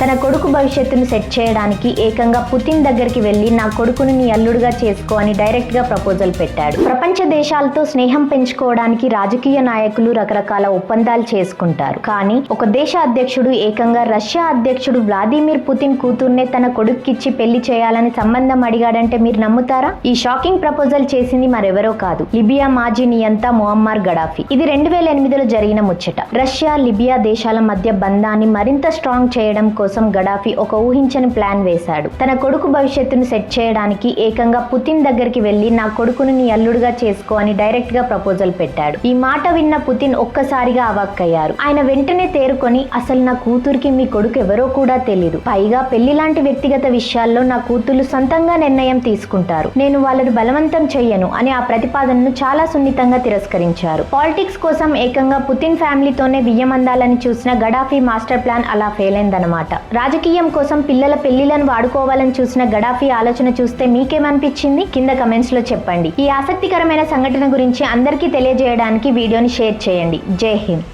తన కొడుకు భవిష్యత్తును సెట్ చేయడానికి ఏకంగా పుతిన్ దగ్గరికి వెళ్లి నా కొడుకును నీ అల్లుడుగా చేసుకో అని డైరెక్ట్ గా ప్రపోజల్ పెట్టాడు. ప్రపంచ దేశాలతో స్నేహం పెంచుకోవడానికి రాజకీయ నాయకులు రకరకాల ఒప్పందాలు చేసుకుంటారు. కానీ ఒక దేశ అధ్యక్షుడు ఏకంగా రష్యా అధ్యక్షుడు వ్లాదిమిర్ పుతిన్ కూతుర్నే తన కొడుక్కిచ్చి పెళ్లి చేయాలని సంబంధం అడిగాడంటే మీరు నమ్ముతారా? ఈ షాకింగ్ ప్రపోజల్ చేసింది మరెవరో కాదు, లిబియా మాజీ నియంత ముయమ్మర్ గడాఫీ. ఇది 2008లో జరిగిన ముచ్చట. రష్యా లిబియా దేశాల మధ్య బంధాన్ని మరింత స్ట్రాంగ్ చేయడం కోసం గడాఫీ ఒక ఊహించని ప్లాన్ వేశాడు. తన కొడుకు భవిష్యత్తును సెట్ చేయడానికి ఏకంగా పుతిన్ దగ్గరికి వెళ్లి నా కొడుకును నీ అల్లుడుగా చేసుకో అని డైరెక్ట్ గా ప్రపోజల్ పెట్టాడు. ఈ మాట విన్న పుతిన్ ఒక్కసారిగా అవాక్కయ్యారు. ఆయన వెంటనే తేరుకొని, అసలు నా కూతురికి మీ కొడుకు ఎవరో కూడా తెలీదు, పైగా పెళ్లి లాంటి వ్యక్తిగత విషయాల్లో నా కూతుళ్లు సొంతంగా నిర్ణయం తీసుకుంటారు, నేను వాళ్ళను బలవంతం చెయ్యను అని ఆ ప్రతిపాదనను చాలా సున్నితంగా తిరస్కరించారు. పాలిటిక్స్ కోసం ఏకంగా పుతిన్ ఫ్యామిలీతోనే వియ్యమందాలని చూసిన గడాఫీ మాస్టర్ ప్లాన్ అలా ఫెయిల్ అయిందన్నమాట. రాజకీయం కోసం పిల్లల పెళ్లిలను వాడుకోవాలని చూసిన గడాఫీ ఆలోచన చూస్తే మీకేమనిపించింది? కింద కమెంట్స్ లో చెప్పండి. ఈ ఆసక్తికరమైన సంఘటన గురించి అందరికీ తెలియజేయడానికి వీడియోని షేర్ చేయండి. జై హింద్.